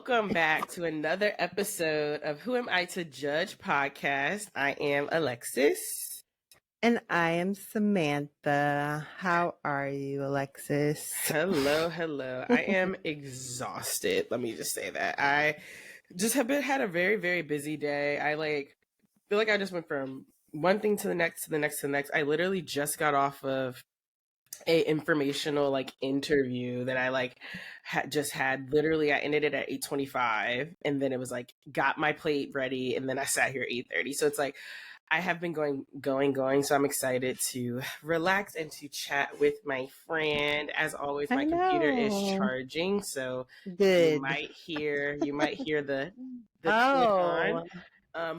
welcome back to another episode of Who Am I to Judge podcast. I am Alexis. And I am Samantha. How are you, Alexis? Hello. I am exhausted. Let me just say that. I just had a very, very busy day. I feel like I just went from one thing to the next, to the next, to the next. I literally just got off of a informational interview that I just had. Literally, I ended it at 8:25, and then it was got my plate ready, and then I sat here at 8:30. So it's I have been going. So I'm excited to relax and to chat with my friend. As always, my computer is charging, so good. You might hear the click on.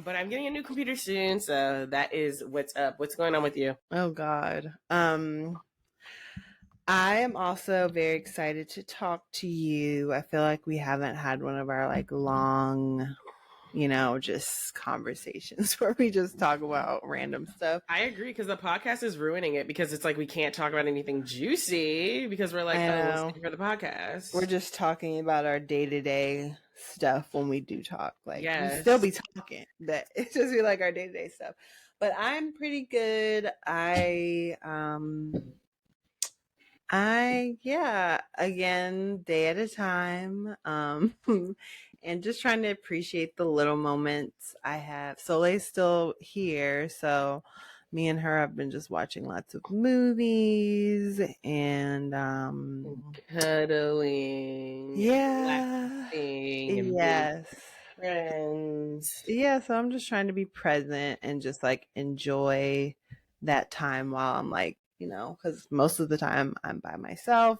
But I'm getting a new computer soon, so that is what's up. What's going on with you? Oh God. I am also very excited to talk to you. I feel like we haven't had one of our long, just conversations where we just talk about random stuff. I agree, because the podcast is ruining it, because it's we can't talk about anything juicy because we're we'll stay for the podcast. We're just talking about our day-to-day stuff when we do talk. Yes. We still be talking, but it just be our day-to-day stuff. But I'm pretty good. Again, day at a time. And just trying to appreciate the little moments I have. Soleil's still here, so me and her have been just watching lots of movies and cuddling. Yeah. And yes. Friends. Yeah, so I'm just trying to be present and just enjoy that time while I'm because most of the time I'm by myself.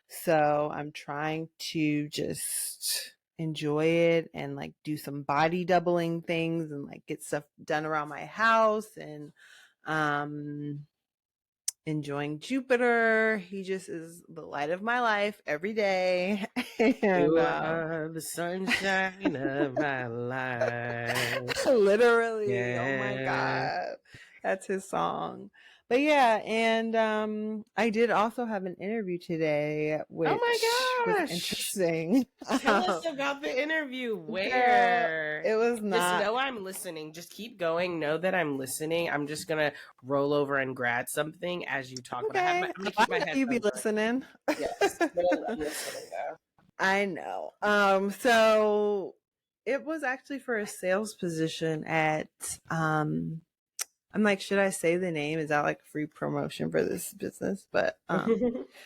So I'm trying to just enjoy it and do some body doubling things and get stuff done around my house and enjoying Jupiter. He just is the light of my life every day. And, you are the sunshine of my life. Literally. Yeah. Oh my God. That's his song. But yeah, and I did also have an interview today, which was interesting. Tell us about the interview. Where? It was not. Just know I'm listening. Just keep going. Know that I'm listening. I'm just gonna roll over and grab something as you talk. Okay. I'm gonna keep my head. You be listening. Yes. I'm listening though. I know. So it was actually for a sales position at I'm should I say the name? Is that free promotion for this business? But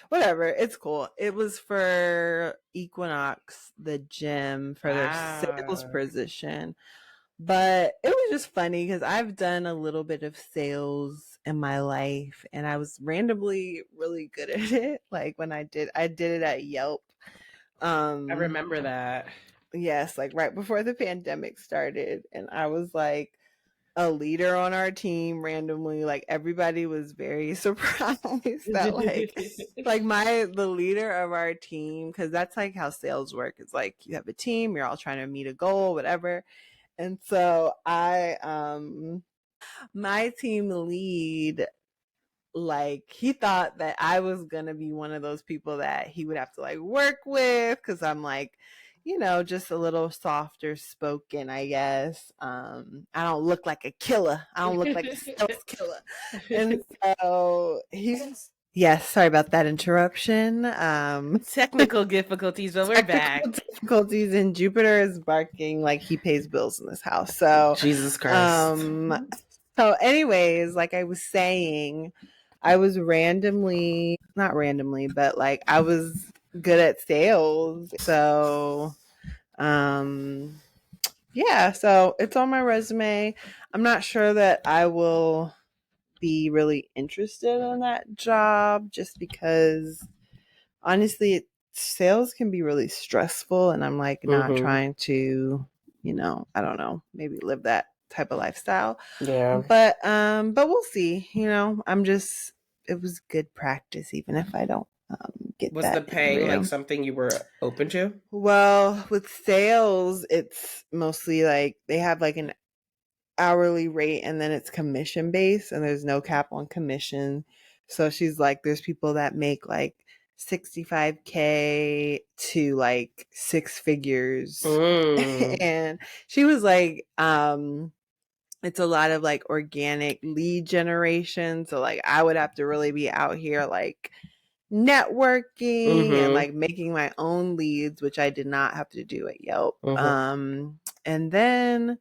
whatever, it's cool. It was for Equinox, the gym, for their sales position. But it was just funny because I've done a little bit of sales in my life, and I was randomly really good at it. When I did it at Yelp. I remember that. Yes, right before the pandemic started, and I was a leader on our team randomly. Everybody was very surprised that the leader of our team, because that's how sales work. It's you have a team, you're all trying to meet a goal, whatever. And so my team lead, he thought that I was gonna be one of those people that he would have to work with, because I'm just a little softer spoken, I guess. I don't look like a killer. I don't look like a sales killer. And so yes, sorry about that interruption. Technical difficulties, but we're back. Difficulties, and Jupiter is barking like he pays bills in this house. So Jesus Christ. So anyways, I was saying, I was not randomly, but I was good at sales. So yeah, so it's on my resume. I'm not sure that I will be really interested in that job, just because honestly sales can be really stressful, and I'm not trying to, I don't know, maybe live that type of lifestyle. Yeah. But we'll see. It was good practice, even if I don't get was that. Was the pay something you were open to? Well, with sales, it's mostly they have an hourly rate, and then it's commission based, and there's no cap on commission. So she's there's people that make 65K to like six figures. Mm. And she was like, it's a lot of like organic lead generation. So like I would have to really be out here like networking and Mm-hmm. like making my own leads, which I did not have to do at Yelp. Mm-hmm. And then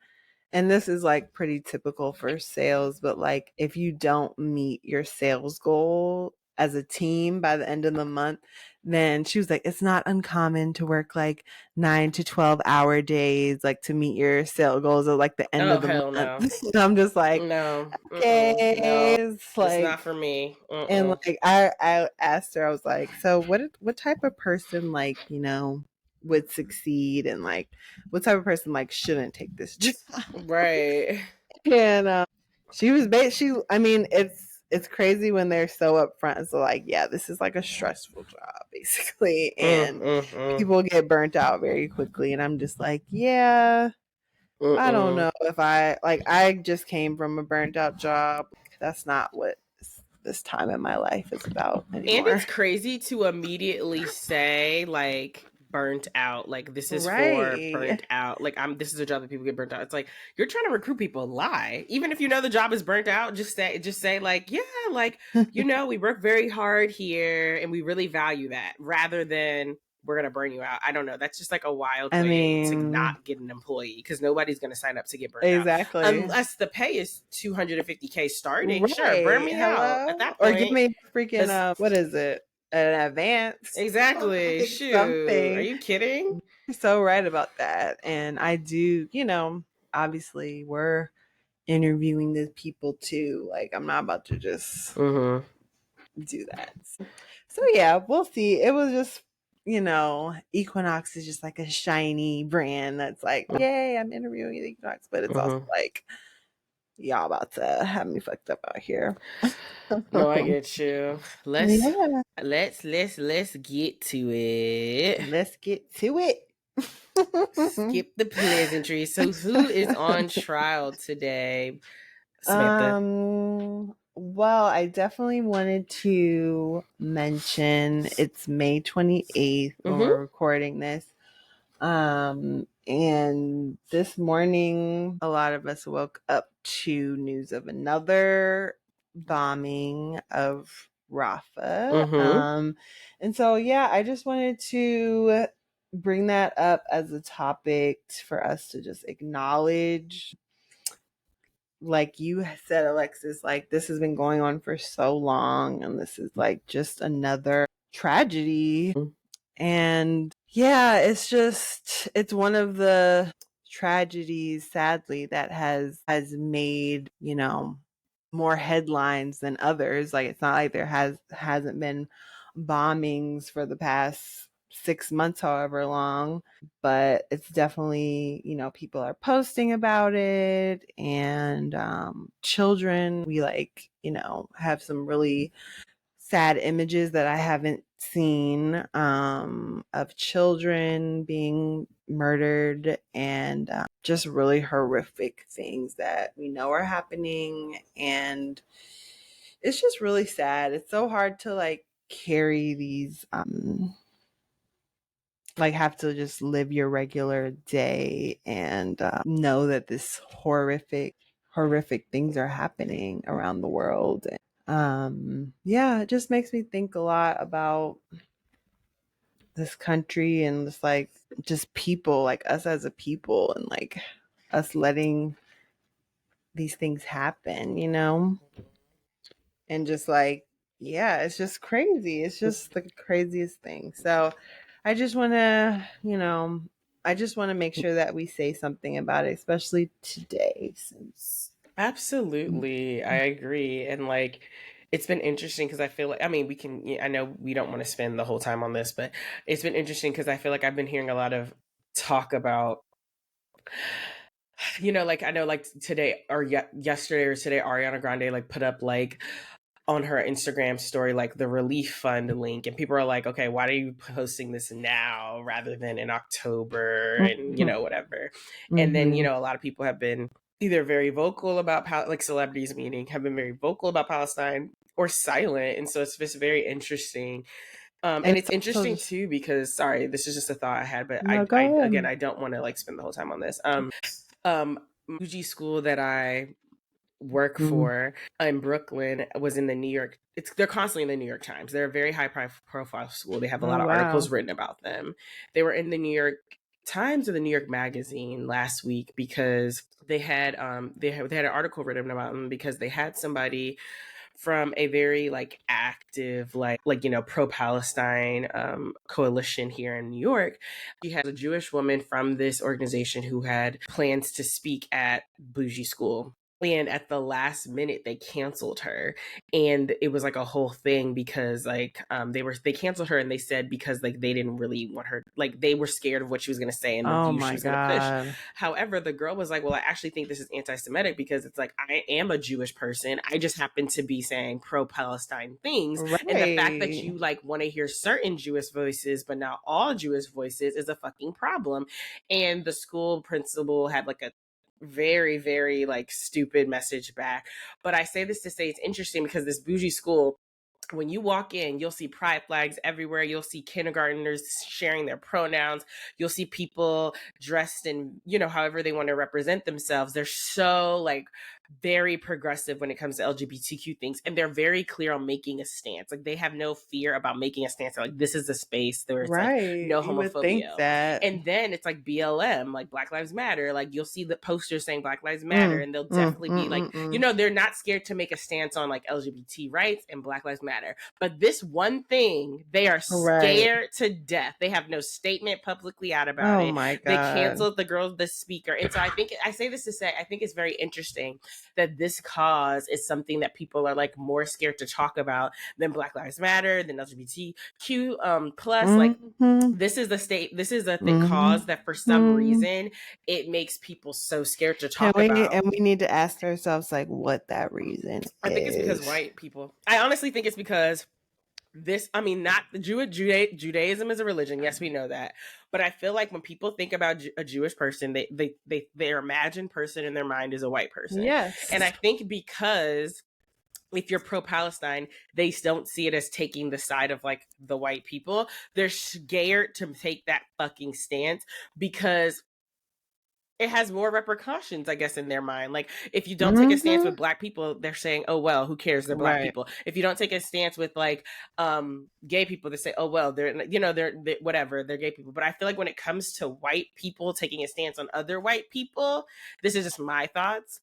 and this is like pretty typical for sales, but like if you don't meet your sales goal as a team by the end of the month, then she was like, it's not uncommon to work like 9 to 12 hour days, like to meet your sales goals at like the end Oh, of the hell month. no. And I'm just like, No. Mm-mm. okay, No. it's It's not like, for me. and Mm-mm. like I asked her, I was like, so what type of person like, would succeed, and like what type of person like shouldn't take this job? Right. And she was she I mean, it's crazy when they're so upfront. So like, yeah, this is like a stressful job basically, and Mm-mm. people get burnt out very quickly, and I'm just like, yeah, I don't Mm-mm. know if I just came from a burnt out job. That's not what this time in my life is about And anymore. it's crazy to immediately say like burnt out, like this is for Right. burnt out, like I'm this is a job that people get burnt out. It's like you're trying to recruit people, lie. Even if you know the job is burnt out, just say like, yeah, like, we work very hard here and we really value that, rather than we're gonna burn you out. I don't know. That's just like a wild I way to mean, not get an employee, because nobody's gonna sign up to get burnt out exactly. unless the pay is 250K starting. Sure, burn Right. me out at Hello? that Or give point. me freaking That's what is it? An advance or exactly. like Shoot. Are something. you kidding? You're so right about that. And I do, obviously we're interviewing the people too. Like I'm not about to just Mm-hmm. do that. So yeah, we'll see. It was just, Equinox is just like a shiny brand that's like, yay, I'm interviewing at Equinox, but it's also Mm-hmm. like y'all about to have me fucked up out here. No, I get you. Let's Yeah. let's get to it. Let's get to it. Skip the pleasantries. So who is on trial today, Samantha? Well, I definitely wanted to mention it's May 28th when Mm-hmm. we're recording this. And this morning, a lot of us woke up to news of another bombing of Rafa. Mm-hmm. And so, yeah, I just wanted to bring that up as a topic for us to just acknowledge. Like you said, Alexis, like this has been going on for so long, and this is like just another tragedy. And yeah, it's one of the tragedies, sadly, that has made, more headlines than others. Like it's not like there hasn't been bombings for the past 6 months, however long, but it's definitely, people are posting about it, and children, we like, have some really sad images that I haven't seen, of children being murdered, and just really horrific things that we know are happening. And it's just really sad. It's so hard to like carry these, like have to just live your regular day and know that this horrific things are happening around the world. Yeah, it just makes me think a lot about this country and just like just people, like us as a people, and like us letting these things happen, and just like, yeah, it's just crazy. It's just the craziest thing. So I just want to, I just want to make sure that we say something about it, especially today, since Absolutely. I agree. And like it's been interesting because I feel like, I mean, I know we don't want to spend the whole time on this, but it's been interesting because I feel like I've been hearing a lot of talk about, like I know like today or yesterday or today, Ariana Grande like put up like on her Instagram story like the relief fund link, and people are like, okay, why are you posting this now rather than in October, and whatever. And then mm-hmm. a lot of people have been either very vocal about like celebrities meaning have been very vocal about Palestine or silent, and so it's just very interesting. And it's interesting too because, sorry, this is just a thought I had, but no, go I ahead. again, I don't want to like spend the whole time on this. Bougie school that I work for in Brooklyn was in the New York. They're constantly in the New York Times. They're a very high profile school. They have a lot of articles written about them. They were in the New York Times or the New York Magazine last week because they had an article written about them because they had somebody from a very like active pro-Palestine coalition here in New York. She has a Jewish woman from this organization who had plans to speak at Bougie School, and at the last minute they canceled her, and it was like a whole thing because like they canceled her, and they said because like they didn't really want her, like they were scared of what she was going to say and the view she was going to push. However, the girl was like, well, I actually think this is anti-Semitic because it's like, I am a Jewish person, I just happen to be saying pro-Palestine things, and the fact that you like want to hear certain Jewish voices but not all Jewish voices is a fucking problem. And the school principal had like a very, very like stupid message back. But I say this to say it's interesting because this bougie school, when you walk in, you'll see pride flags everywhere. You'll see kindergartners sharing their pronouns. You'll see people dressed in, however they want to represent themselves. They're so like very progressive when it comes to LGBTQ things. And they're very clear on making a stance. Like they have no fear about making a stance. They're like, this is a space where it's like no homophobia. And then it's like BLM, like Black Lives Matter. Like you'll see the posters saying Black Lives Matter, and they'll definitely be like, they're not scared to make a stance on like LGBT rights and Black Lives Matter. But this one thing, they are scared to death. They have no statement publicly out about it. My God. They canceled the girl, the speaker. And so I say this to say, I think it's very interesting that this cause is something that people are like more scared to talk about than Black Lives Matter, than LGBTQ plus. Like this is the cause that for some reason it makes people so scared to talk about. And we need to ask ourselves like what that reason is. I think it's because white people. I honestly think it's because not the Judaism is a religion. Yes, we know that. But I feel like when people think about a Jewish person, their imagined person in their mind is a white person. Yes. And I think because if you're pro-Palestine, they don't see it as taking the side of like the white people. They're scared to take that fucking stance because it has more repercussions, I guess, in their mind. Like, if you don't take a stance with Black people, they're saying, oh, well, who cares? They're Black people. If you don't take a stance with, like, gay people, they say, oh, well, they're whatever, they're gay people. But I feel like when it comes to white people taking a stance on other white people, this is just my thoughts,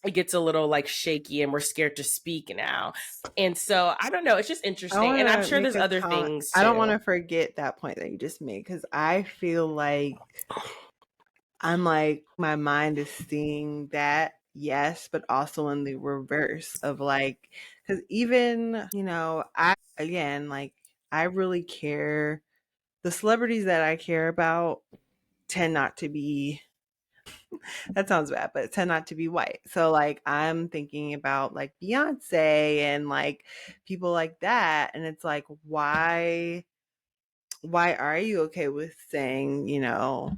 it gets a little, like, shaky, and we're scared to speak now. And so, I don't know. It's just interesting. And I'm sure there's other things, too. I don't want to forget that point that you just made, because I feel like I'm like, my mind is seeing that, yes, but also in the reverse of like, because even, I really care. The celebrities that I care about tend not to be, that sounds bad, but tend not to be white. So like, I'm thinking about like Beyonce and like people like that. And it's like, why are you okay with saying,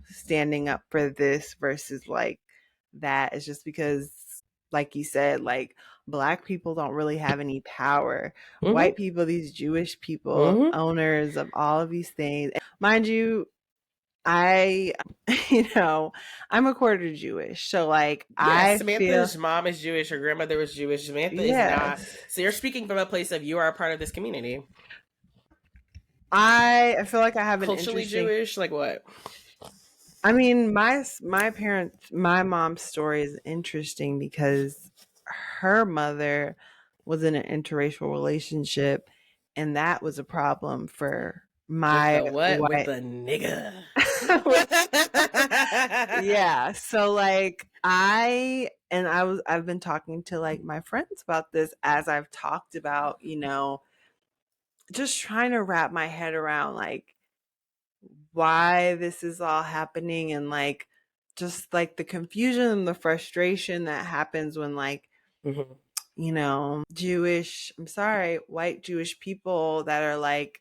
standing up for this versus like that? It's just because, like you said, like Black people don't really have any power. White people, these Jewish people, owners of all of these things. Mind you, I'm a quarter Jewish. So like, Samantha's mom is Jewish. Her grandmother was Jewish. Samantha is not. So you're speaking from a place of you are a part of this community. I feel like I have an culturally Jewish, like what? I mean, my mom's story is interesting because her mother was in an interracial relationship, and that was a problem for my with the nigga. Yeah, so like I've been talking to like my friends about this as I've talked about, just trying to wrap my head around like why this is all happening, and like just like the confusion and the frustration that happens when like white Jewish people that are like,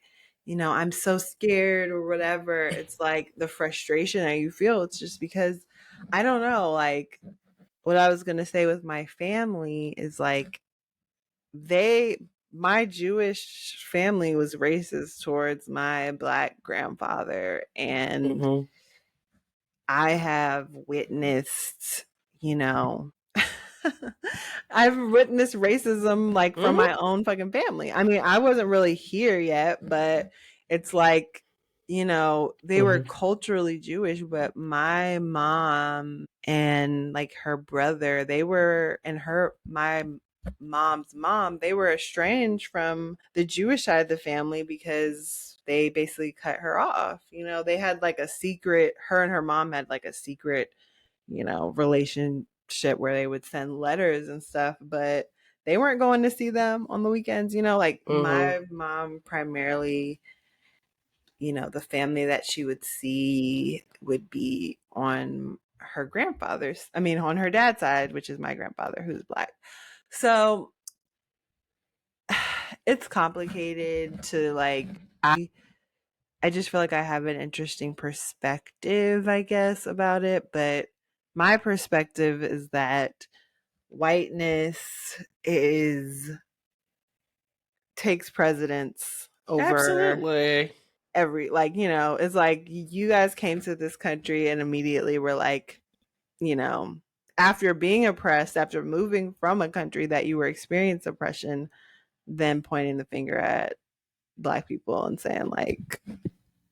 I'm so scared or whatever. It's like the frustration that you feel. It's just because I don't know, like what I was gonna say with my family is like my Jewish family was racist towards my Black grandfather, and Mm-hmm. I have witnessed, you know, I've witnessed racism like from Mm-hmm. my own fucking family. I mean, I wasn't really here yet, but it's like, you know, they were Mm-hmm. culturally Jewish, but my mom and like her brother, they were, and my mom's mom, they were estranged from the Jewish side of the family because they basically cut her off. You know, they had like a secret, her and her mom had like a secret, you know, relationship where they would send letters and stuff, but they weren't going to see them on the weekends. You know, like Mm-hmm. my mom primarily, you know, the family that she would see would be on her grandfather's, I mean, on her dad's side, which is my grandfather who's Black. So it's complicated to like, I just feel like I have an interesting perspective, I guess, about it. But my perspective is that whiteness is takes precedence over Absolutely. every, like, you know, it's like you guys came to this country and immediately were like, you know, after being oppressed, after moving from a country that you were experiencing oppression, then pointing the finger at Black people and saying like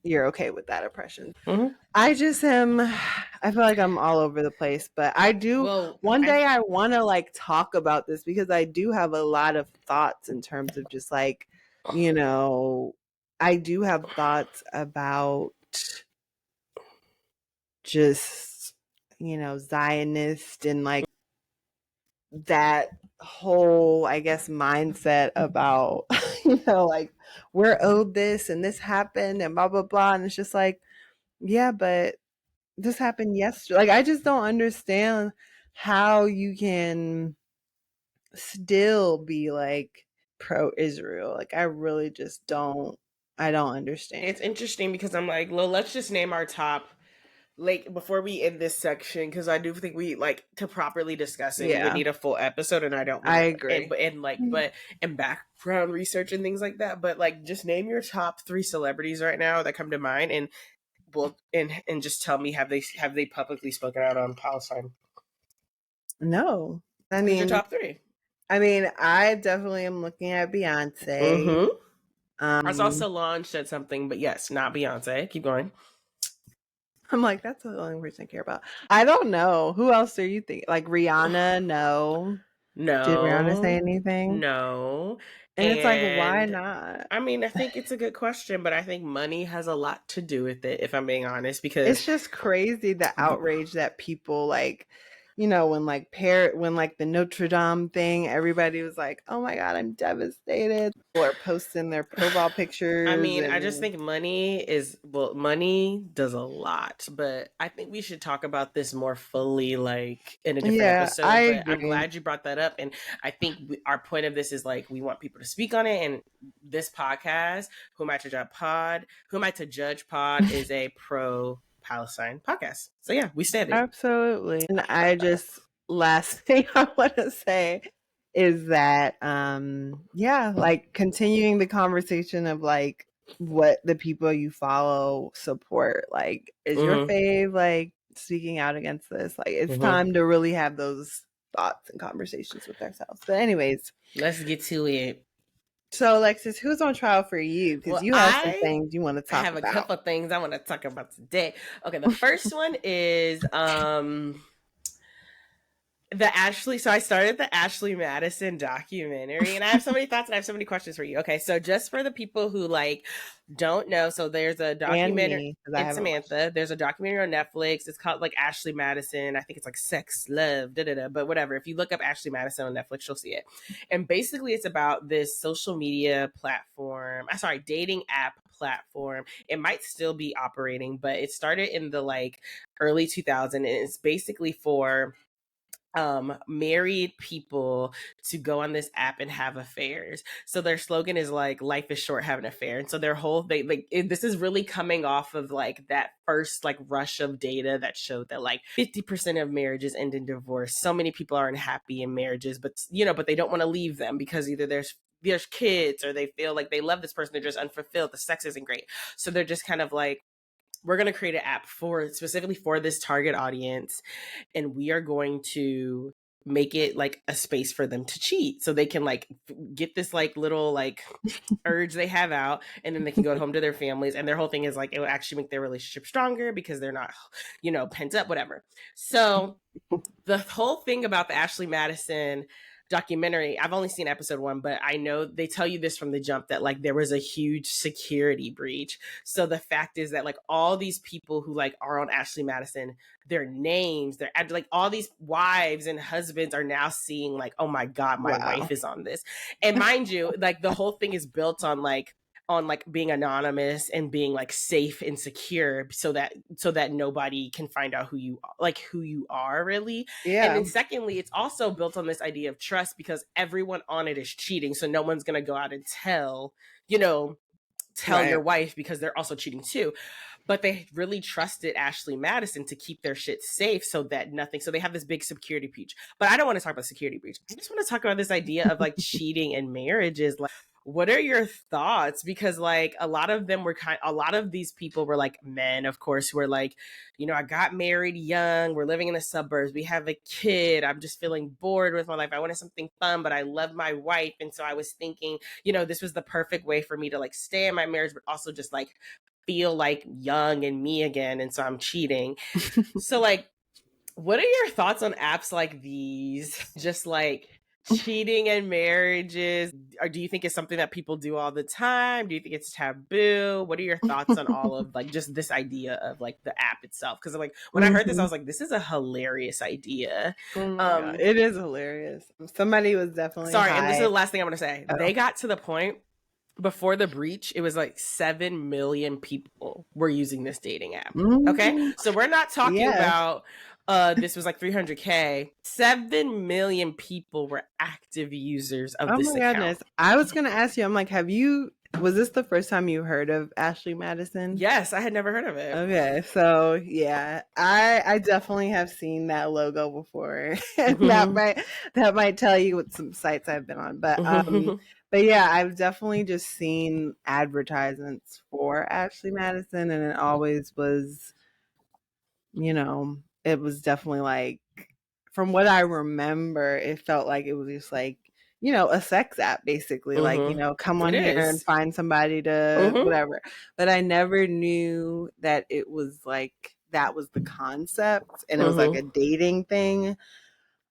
you're okay with that oppression. Mm-hmm. I just am, I feel like I'm all over the place, but I do, Well, one day I want to like talk about this because I do have a lot of thoughts in terms of just like, you know, I do have thoughts about just, you know, Zionist and like that whole, I guess, mindset about, you know, like we're owed this and this happened and blah, blah, blah. And it's just like, yeah, but this happened yesterday. Like, I just don't understand how you can still be like pro Israel. Like, I really just don't. I don't understand. it's interesting because I'm like, well, let's just name our top, like, before we end this section, because I do think we, like, to properly discuss it, we would Yeah, need a full episode, and I don't want I to, agree. and like, but and background research and things like that. But like, just name your top three celebrities right now that come to mind, and well, and just tell me, have they publicly spoken out on Palestine? No, I Who's your mean, top three? I definitely am looking at Beyonce. Mm-hmm. I saw Um, Solange said something, but yes, not Beyonce. Keep going. I'm like, that's the only person I care about. I don't know. Who else are you thinking? Like Rihanna? No. Did Rihanna say No, anything? no. And it's like, why And not? I mean, I think it's a good question, but I think money has a lot to do with it, if I'm being honest, because It's just crazy the outrage that people like, you know, when like when like the Notre Dame thing, everybody was like, "Oh my god, I'm devastated." People are posting their profile I pictures mean, I just and think money is, well, money does a lot, but I think we should talk about this more fully, like in a different yeah, I episode. But I'm agree. glad you brought that up. And I think our point of this is like, we want people to speak on it. And this podcast, Who Am I to Judge Pod, is a pro Palestine podcast. So yeah, we stand it. Absolutely. And I just last thing I want to say is that yeah, like continuing the conversation of like what the people you follow support. Like is your Mm-hmm. fave like speaking out against this? Like it's Mm-hmm. time to really have those thoughts and conversations with ourselves. But anyways, Let's get to it. so Alexis, who's on trial for you? Because Well, you have some I things you want to talk have a about. couple things I want to talk about today. Okay, the first one is the Ashley. So I started the Ashley Madison documentary, and I have so many thoughts and I have so many questions for you. Okay, so just for the people who like don't know, so there's a And documentary. me, because I And haven't watched it. Samantha, there's a documentary on Netflix. It's called like Ashley Madison. I think it's like Sex, Love, da da da. But whatever. If you look up Ashley Madison on Netflix, you'll see it. And basically, it's about this social media platform. I'm sorry, dating app platform. It might still be operating, but it started in the like early 2000s, and it's basically for married people to go on this app and have affairs. So their slogan is like life is short, have an affair. And so their whole this is really coming off of like that first like rush of data that showed that like 50% of marriages end in divorce. So many people are unhappy in marriages, but you know, but they don't want to leave them because either there's there's kids, or they feel like they love this person, they're just unfulfilled, the sex isn't great. So they're just kind of like, we're going to create an app for specifically for this target audience, and we are going to make it like a space for them to cheat, so they can like get this like little like urge they have out, and then they can go home to their families. And their whole thing is like, it will actually make their relationship stronger because they're not, pent up, whatever. So the whole thing about the Ashley Madison documentary, I've only seen episode 1, but I know they tell you this from the jump, that like there was a huge security breach. So the fact is that like all these people who like are on Ashley Madison, their names, their like all these wives and husbands are now seeing like, oh my God, my wife is on this. And mind you, like the whole thing is built on like being anonymous and being like safe and secure, so that nobody can find out who you are really. Yeah. And then secondly, it's also built on this idea of trust, because everyone on it is cheating. So no one's going to go out and tell your wife, because they're also cheating too. But they really trusted Ashley Madison to keep their shit safe, so they have this big security breach. But I don't want to talk about security breach. I just want to talk about this idea of like cheating in marriages. Like, what are your thoughts? Because like a lot of these people were like men, of course, who were like, I got married young, we're living in the suburbs, we have a kid, I'm just feeling bored with my life, I wanted something fun, but I love my wife. And so I was thinking, this was the perfect way for me to like stay in my marriage, but also just like feel like young and me again. And so I'm cheating. So like, what are your thoughts on apps like these? Just like cheating in marriages? Or do you think it's something that people do all the time? Do you think it's taboo? What are your thoughts on all of like just this idea of like the app itself? Because like when I heard this, I was like, this is a hilarious idea. Oh my God. It is hilarious. Somebody was definitely sorry, high. And this is the last thing I'm gonna say. They got to the point before the breach, it was like 7 million people were using this dating app. Okay, so we're not talking about this was like 300K. 7 million people were active users of this account. Goodness. I was gonna ask you, I'm like, was this the first time you heard of Ashley Madison? Yes, I had never heard of it. Okay, so yeah, I definitely have seen that logo before. that might tell you what some sites I've been on, but yeah, I've definitely just seen advertisements for Ashley Madison, and it always was, it was definitely like, from what I remember, it felt like it was just like, a sex app, basically. Like, come on here and find somebody to whatever. But I never knew that it was like, that was the concept, and it was like a dating thing.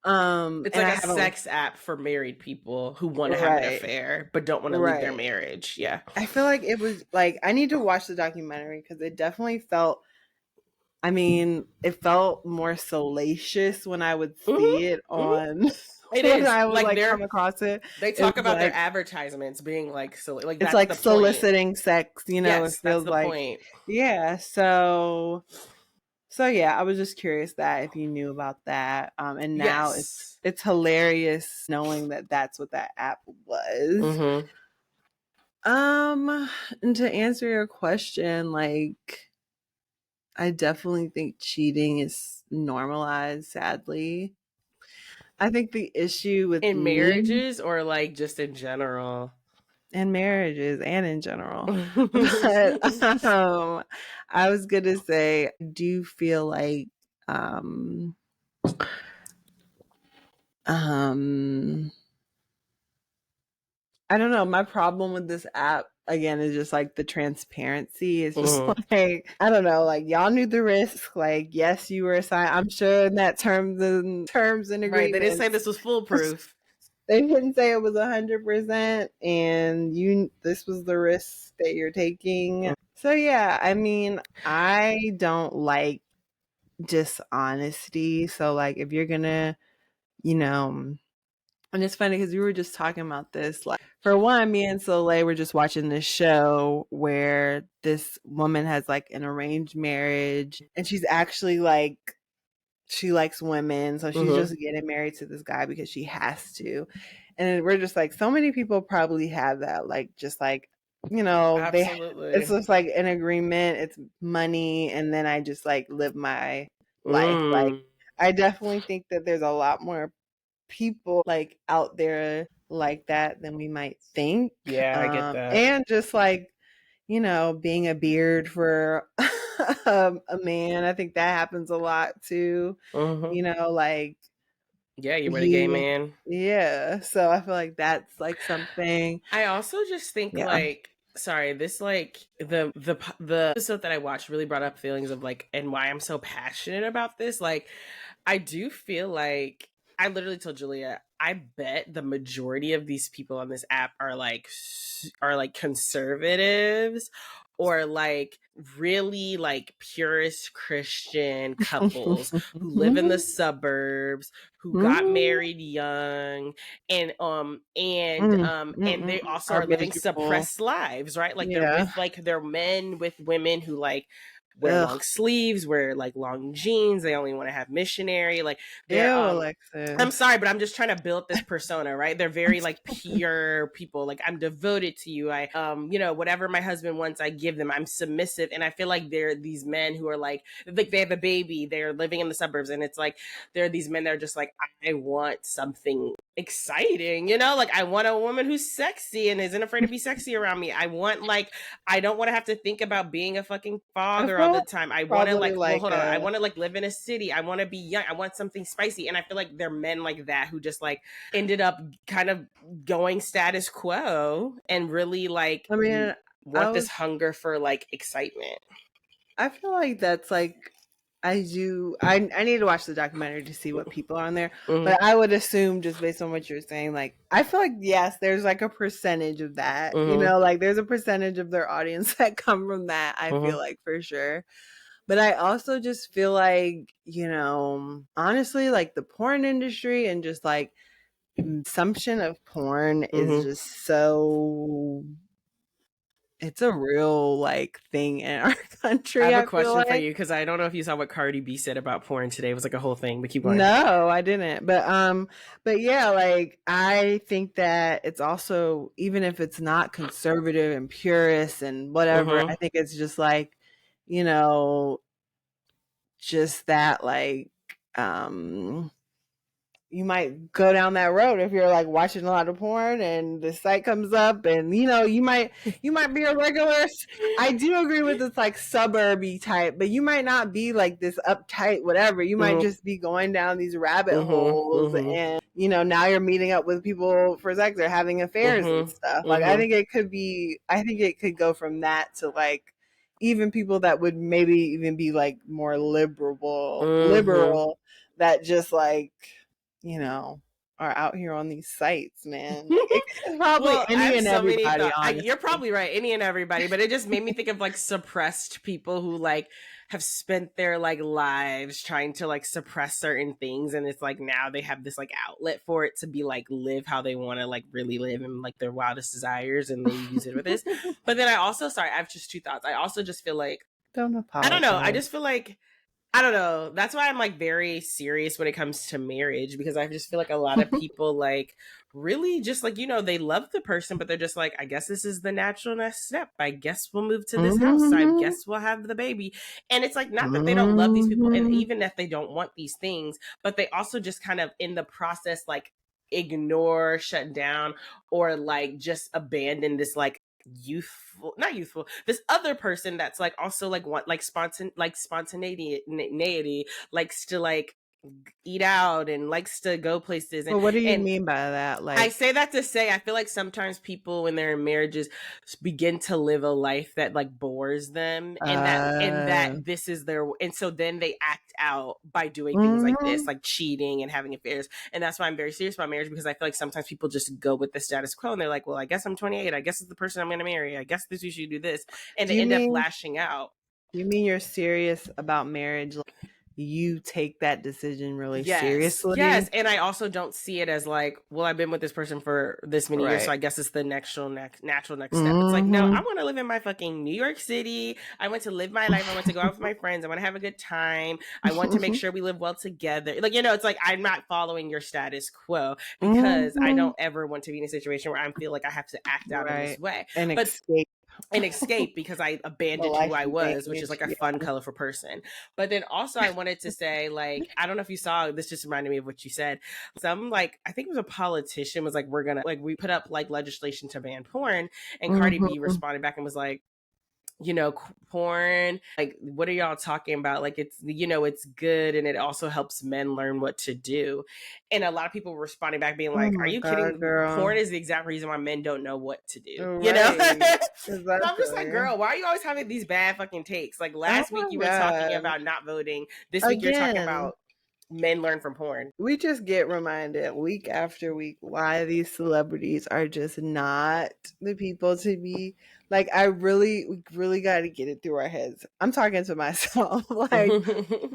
It's like a sex app for married people who want to have an affair but don't want to leave their marriage. Yeah. I feel like it was like, I need to watch the documentary, because it definitely felt, it felt more salacious when I would see it on. It is. I would like come across it. They talk about their advertisements being like, so like it's like soliciting sex, yes, it feels that's the like point. Yeah. So yeah, I was just curious that if you knew about that. And now it's hilarious knowing that that's what that app was. And to answer your question, like, I definitely think cheating is normalized, sadly. I think the issue with in marriages, or like just in general? In marriages and in general. But, I was gonna say, I do feel like I don't know. My problem with this app, again, is just like the transparency. It's just like, I don't know, like, y'all knew the risk. Like, yes, you were assigned. I'm sure in that terms and agreements. Right. They didn't say this was foolproof. They didn't say it was 100%, and this was the risk that you're taking. So yeah, I don't like dishonesty. So like, if you're gonna, and it's funny because we were just talking about this. Like, for one, me and Soleil were just watching this show where this woman has like an arranged marriage, and she's actually like, she likes women, so she's just getting married to this guy because she has to. And we're just like, so many people probably have that, like, just like, Absolutely. it's just like an agreement, it's money, and then I just like live my life. Like, I definitely think that there's a lot more people like out there like that than we might think. Yeah, I get that. And just like, being a beard for a man, I think that happens a lot too. Mm-hmm. Like Yeah, you were the gay you, man. yeah. So I feel like that's like something. I also just think Yeah. like sorry, this like the episode that I watched really brought up feelings of like and why I'm so passionate about this. Like I do feel like I literally told Julia, I bet the majority of these people on this app are like conservatives or like really like purist Christian couples who live in the suburbs, who got married young, and they also Are are living miserable. suppressed lives, right? Like Yeah. they're men with women who like wear long Ugh. sleeves, wear like long jeans. They only want to have missionary. Like they're Ew, I'm Alexis. sorry, but I'm just trying to build this persona, right? They're very like pure people. Like I'm devoted to you. I whatever my husband wants, I give them. I'm submissive. And I feel like they're these men who are like they have a baby, they're living in the suburbs, and it's like there are these men that are just like, I want something exciting, like I want a woman who's sexy and isn't afraid to be sexy around me. I want like I don't want to have to think about being a fucking I father all feel the like time. I want to probably like, well, like hold on. I want to like live in a city. I want to be young. I want something spicy. And I feel like they're men like that who just like ended up kind of going status quo and really like I mean, want this hunger for like excitement. I feel like that's like I need to watch the documentary to see what people are on there. Mm-hmm. But I would assume just based on what you're saying, like I feel like yes, there's like a percentage of that. Mm-hmm. Like there's a percentage of their audience that come from that, I feel like for sure. But I also just feel like, honestly, like the porn industry and just like consumption of porn is just so it's a real like thing in our country. I have a I feel question for like. you because I don't know if you saw what Cardi B said about porn today. It was like a whole thing, but keep going. No, I didn't. But yeah, like I think that it's also even if it's not conservative and purist and whatever, I think it's just like, you know, just that like you might go down that road if you're like watching a lot of porn and the site comes up and you might be a regular. I do agree with this like suburby type, but you might not be like this uptight whatever. You might just be going down these rabbit holes and now you're meeting up with people for sex or having affairs and stuff. Like I think it could go from that to like even people that would maybe even be like more liberal that just like are out here on these sites, man. Like it's probably Well, I any have and so many everybody, thoughts. honestly. You're probably right, any and everybody, but it just made me think of like suppressed people who like have spent their like lives trying to like suppress certain things, and it's like now they have this like outlet for it to be like live how they want to like really live and like their wildest desires, and they use it for this. But then I also, sorry, I have just two thoughts. I also just feel like Don't apologize. I don't know. I just feel like I don't know. That's why I'm like very serious when it comes to marriage, because I just feel like a lot of people like really just like, they love the person, but they're just like, I guess this is the natural next step. I guess we'll move to this house. I guess we'll have the baby. And it's like, not that they don't love these people, and even if they don't want these things, but they also just kind of in the process, like ignore, shut down, or like just abandon this like not youthful, this other person that's like also like want like spontaneity, likes to like eat out and likes to go places. Well, what do you mean by that? Like, I say that to say I feel like sometimes people when they're in marriages begin to live a life that like bores them, and that this is their, and so then they act out by doing things like this, like cheating and having affairs. And that's why I'm very serious about marriage, because I feel like sometimes people just go with the status quo and they're like, well, I guess I'm 28, I guess it's the person I'm going to marry, I guess this, you should do this, and they end up lashing out. You mean you're serious about marriage? Like, you take that decision really seriously? Yes, and I also don't see it as like, well, I've been with this person for this many years, so I guess it's the natural next step. It's like, no, I want to live in my fucking New York City. I want to live my life. I want to go out with my friends. I want to have a good time. I want to make sure we live well together. Like, it's like I'm not following your status quo, because I don't ever want to be in a situation where I feel like I have to act out in this way. And escape. an escape because I The abandoned who life I was, which is advantage. like a Yeah. fun, colorful person. But then also I wanted to say, like, I don't know if you saw this, just reminded me of what you said. Some, like, I think it was a politician was like, we're gonna, like, we put up like legislation to ban porn, and Cardi B Mm-hmm. responded back and was like, you know, porn, like, what are y'all talking about? Like, it's, you know, it's good and it also helps men learn what to do. And a lot of people were responding back being Oh like, are my you God, kidding? girl. Porn is the exact reason why men don't know what to do, you know? Right. And I'm just like, Exactly. girl, why are you always having these bad fucking takes? Like, Oh last week my you were talking God. about not voting. This week you're talking Again, about men learn from porn. we just get reminded week after week why these celebrities are just not the people to be. Like, we really got to get it through our heads. I'm talking to myself. Like,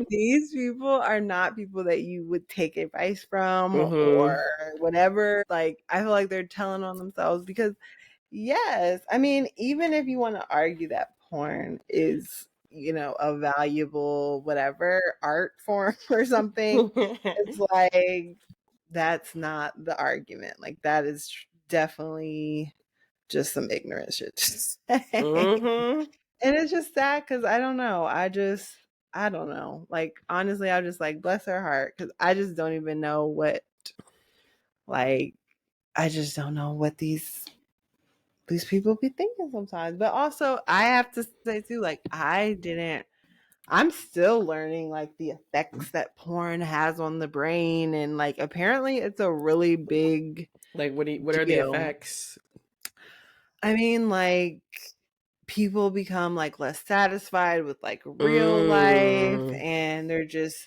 these people are not people that you would take advice from or whatever. Like, I feel like they're telling on themselves because, yes, I mean, even if you want to argue that porn is, a valuable whatever art form or something, it's like that's not the argument. Like, that is definitely just some ignorant shit to say. Mm-hmm. And it's just sad because I don't know. I don't know. Like, honestly, I'm just like, bless her heart, because I just don't even know like, I just don't know what these people be thinking sometimes. But also, I have to say too, like, I'm still learning like the effects that porn has on the brain, and like apparently it's a really big Like, what are the deal. effects? I mean, like, people become like less satisfied with like real life, Mm. and there's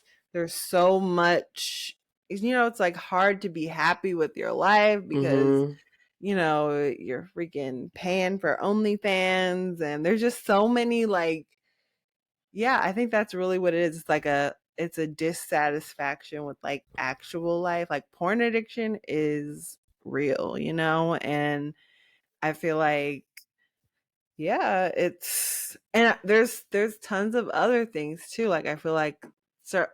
so much, it's like hard to be happy with your life because Mm-hmm. you're freaking paying for OnlyFans, and there's just so many, like, yeah, I think that's really what it is. It's a dissatisfaction with like actual life. Like, porn addiction is real, and I feel like, yeah, and there's tons of other things too. Like, I feel like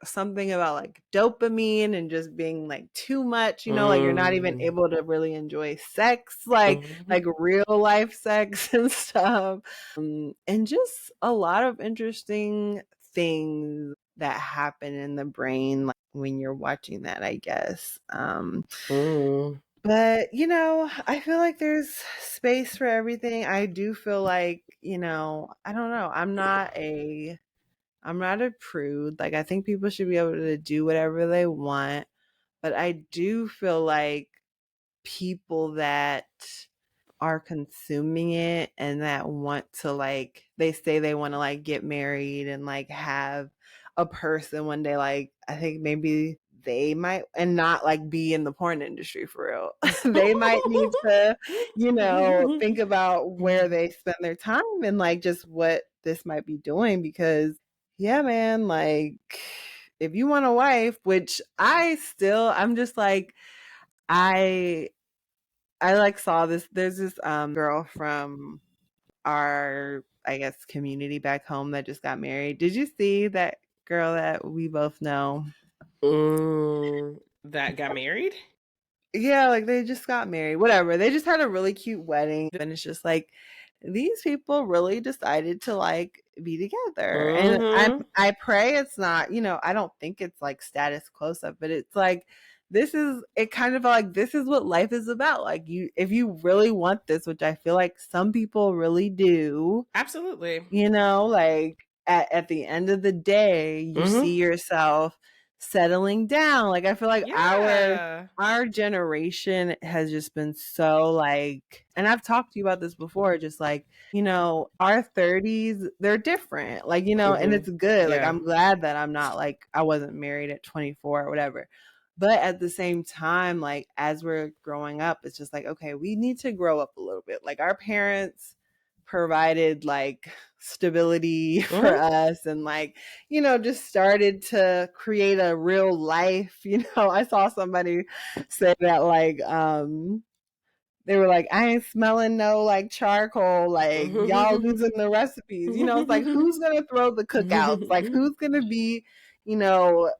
something about like dopamine and just being like too much, like you're not even Mm. able to really enjoy sex, like Mm-hmm. real life sex and stuff. And just a lot of interesting things that happen in the brain, like, when you're watching that, I guess. Mm. But, I feel like there's space for everything. I do feel like, I don't know. I'm not a prude. Like, I think people should be able to do whatever they want, but I do feel like people that are consuming it and that want to, like, they say they want to like get married and like have a person one day, like, I think maybe they might, and not like be in the porn industry for real. They might need to, think about where they spend their time and like just what this might be doing, because, yeah, man, like, if you want a wife, which I'm just like, I like saw this. There's this girl from our, I guess, community back home that just got married. Did you see that girl that we both know? Mm. That got married? Yeah, like, they just got married. Whatever. They just had a really cute wedding, and it's just like, these people really decided to like be together. And Mm-hmm. I pray it's not, I don't think it's like status quo stuff, but it's like, it kind of like, this is what life is about. Like, if you really want this, which I feel like some people really do, Absolutely. like, at the end of the day, you Mm-hmm. see yourself settling down. Like, I feel like Yeah. our generation has just been so like, and I've talked to you about this before, just like, our 30s, they're different. Like, and Mm-hmm. it's good. Like, Yeah. I'm glad that I wasn't married at 24 or whatever. But at the same time, like, as we're growing up, it's just like, okay, we need to grow up a little bit. Like, our parents provided like stability for Mm-hmm. us, and like, just started to create a real life. I saw somebody say that, like, they were like, I ain't smelling no like charcoal, like, y'all losing the recipes. It's like, who's gonna throw the cookouts? Like, who's gonna be, you know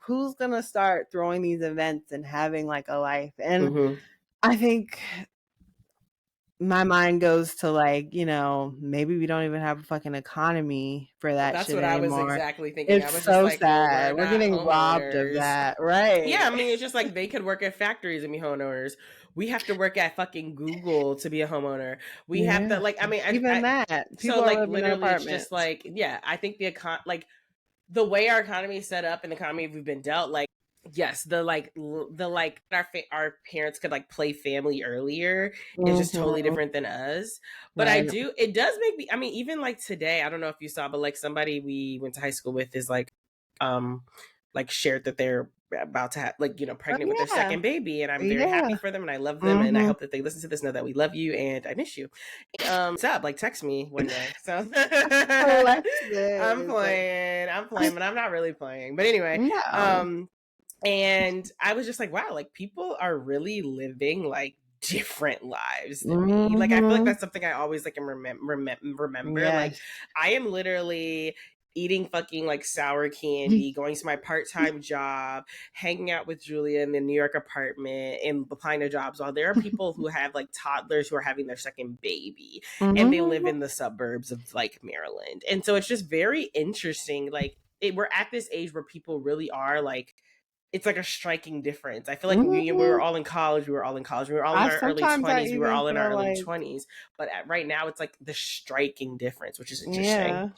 who's gonna start throwing these events and having like a life? And Mm-hmm. I think my mind goes to like, maybe we don't even have a fucking economy for that That's shit what I was anymore. exactly thinking. I It's was just so like, well, we're sad. We're not getting robbed of homeowners. that. Yeah, Right. I mean, it's just like they could work at factories and be homeowners. We have to work at fucking Google to be a homeowner. We have to Yeah. like, I mean, Even that. so People are like living in literally, it's just apartments. like, yeah, I think like the way our economy is set up and the economy we've been dealt, like, yes, our parents could like play family earlier is just totally Mm-hmm. different than us. But Right. it does make me, I mean, even like today, I don't know if you saw, but like somebody we went to high school with is um like shared that they're about to have, like, Oh pregnant with their yeah. second baby, and I'm very happy Yeah. for them and I love them, and I Mm-hmm. hope that they listen to this, know that we love you and I miss you. What's up? Like, text me one day. So Alexis. Like, I'm playing, but I'm not really playing. But anyway, no. and I was just like, wow, like people are really living like different lives than me. Like, I feel like Mm-hmm. that's something I always like remember. Like, Yes. I am literally eating fucking like sour candy, going to my part-time job, hanging out with Julia in the New York apartment and applying to jobs, while there are people who have like toddlers who are having their second baby and they live Mm-hmm. in the suburbs of like Maryland. And so it's just very interesting. Like, we're at this age where people really are like, it's like a striking difference. I feel like we were Mm-hmm. all in college. We were all in college. We were all in our early I 20s. We were even all in our feel early like, 20s. But right now, it's like the striking difference, which is interesting. yeah.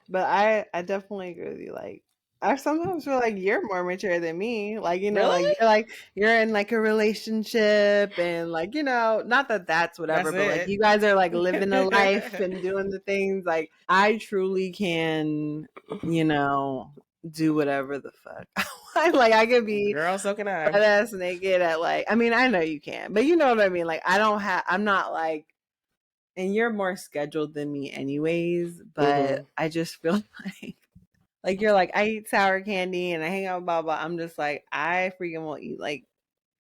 But I definitely agree with you. Like, I sometimes feel like you're more mature than me. Like, Really? like you're in like a relationship and like, not that that's whatever, That's but like it. you guys are like living a life and doing the things. Like I truly can, do whatever the fuck. Like I could be Girl, so can I. butt ass naked at like, I mean, I know you can, but you know what I mean? Like I'm not like, and you're more scheduled than me anyways, but Mm-hmm. I just feel like you're like, I eat sour candy and I hang out with blah blah. I'm just like, I freaking will eat like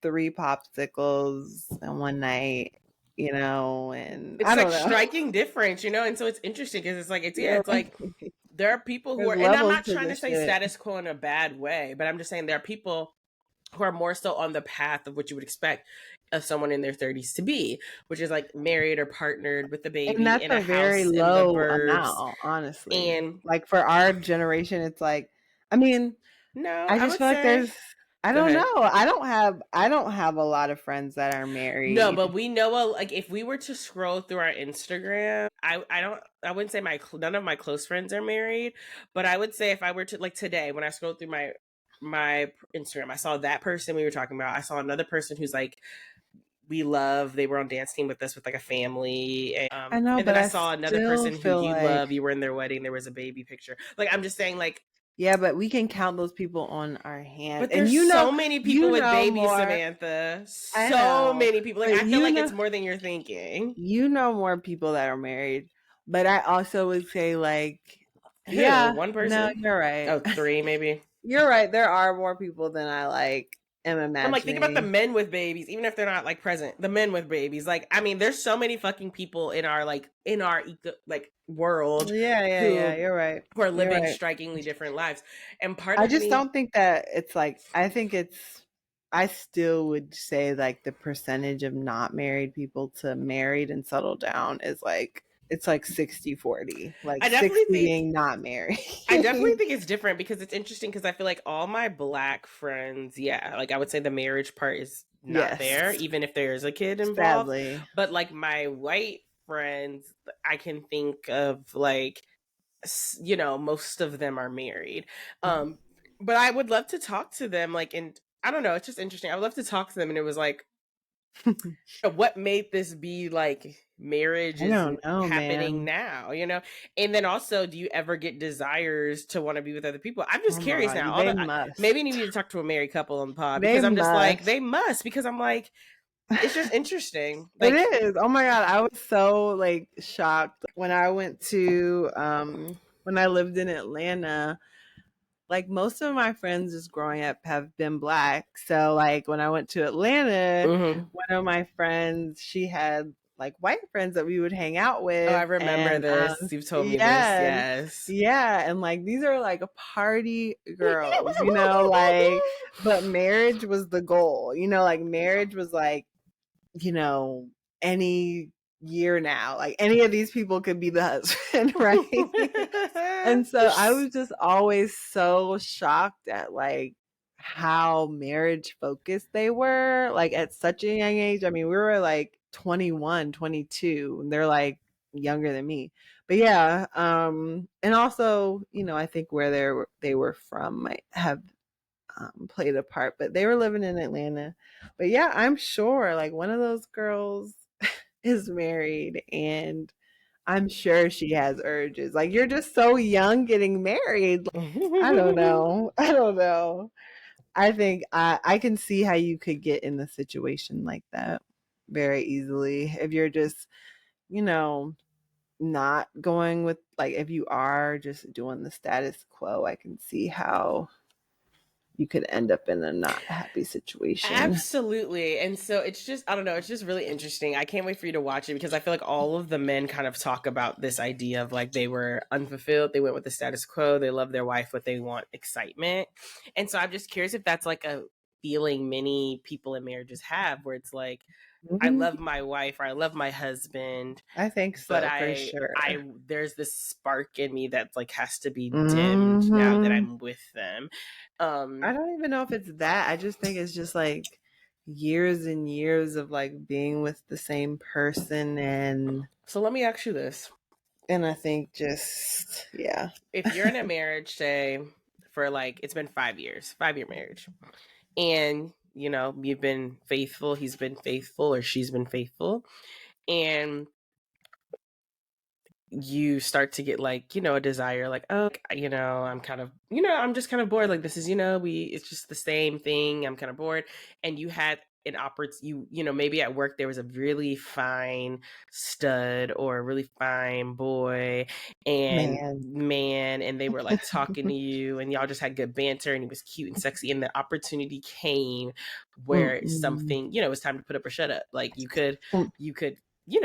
3 popsicles in one night, and It's I like don't know. striking difference, And so it's interesting because it's like, You're it's like right. there are people who There's are, and I'm levels not to trying to this say shit. status quo in a bad way, but I'm just saying there are people who are more so on the path of what you would expect of someone in their 30s to be, which is like married or partnered with a And baby that's in a a very house in the low burbs. amount, honestly. And Like for our generation, it's like, I mean, no, I I just would feel like say, there's I go don't ahead. know. I don't have a lot of friends that are No, but married. we know, like, if we were to scroll through our Instagram, I wouldn't say none of my close friends are married, but I would say if I were to, like, today when I scrolled through my Instagram, I saw that person we were talking about. I saw another person who's like, we love, they were on dance team with us with like a family, I know, and but then I I saw another still person who feel you like love, you were in their wedding, there was a baby picture. Like, I'm just saying, like, yeah, but we can count those people on our hand. but And there's so many people you with know babies, more. Samantha. I So know. many people. Like, But I feel like it's more than you're thinking. you know more people that are married. But I also would say like, Who? yeah, One no, person? you're right. Oh, three maybe. You're right. There are more people than I like am I'm like, think about the imagining. men with babies, even if they're not like present. The men with babies, like, I mean, there's so many fucking people in our like world Yeah, yeah, yeah. who You're right. are You're living right. strikingly different lives, and part I of just me, don't think that it's like I still would say like the percentage of not married people to married and settle down is like it's like 60-40, like I definitely 60 think being not married. I definitely think it's different because it's interesting because I feel like all my black friends, yeah, like I would say the marriage part is not Yes, there, even if there's a kid involved. sadly. But like my white friends, I can think of like, most of them are married. But I would love to talk to them, like, and I don't know, it's just interesting. I would love to talk to them, and it was like, what made this be like marriage I is don't know, happening man. now. And then also, do you ever get desires to want to be with other people? I'm just Oh curious my now. god, they Maybe must. you need to talk to a married couple on the pod, They because I'm just like, must. they must, because I'm like, it's just interesting, It like, is. Oh my god, I was so like shocked when I went to when I lived in Atlanta. Like most of my friends just growing up have been black. So like when I went to Atlanta, mm-hmm. one of my friends, she had like white friends that we would hang out Oh, I with remember and this, you've told me this, yeah, yes. yeah, and like these are like party girls, like but marriage was the goal. Like marriage was like, you know, any year now. Like any of these people could be the husband, right? And so I was just always so shocked at like how marriage focused they were, like at such a young age. I mean, we were like 21, 22, and they're like younger than me. But yeah, and also, I think where they were from might have played a part, but they were living in Atlanta. But yeah, I'm sure like one of those girls is married, and I'm sure she has urges. Like, you're just so young getting married. I don't know. I don't know. I think I can see how you could get in a situation like that very easily if you're just, you know, not going with, like, if you are just doing the status quo, I can see how you could end up in a not happy situation. Absolutely. And so it's just, I don't know, it's just really interesting. I can't wait for you to watch it because I feel like all of the men kind of talk about this idea of like they were unfulfilled, they went with the status quo, they love their wife, but they want excitement. And so I'm just curious if that's like a feeling many people in marriages have where it's like, I Mhm. love my wife or I love my husband, I think but so, for I sure. there's this spark in me that like has to be dimmed now that Hmm. I'm with them. I don't even know if it's that. I just think it's just like years and years of like being with the same person, So let me ask you this. and I think just yeah. If you're in a marriage, say for like it's been 5 years, 5 year marriage, and you've been faithful, he's been faithful, or she's been faithful, and you start to get like a desire like, oh, I'm kind of I'm just kind of bored, like this is we it's just the same thing, I'm kind of bored, and you had an opportunity, maybe at work there was a really fine stud or a really fine boy and Man. man, and they were like talking to you and y'all just had good banter and he was cute and sexy, and the opportunity came where Mm-mm. something, it was time to put up or shut up, like you could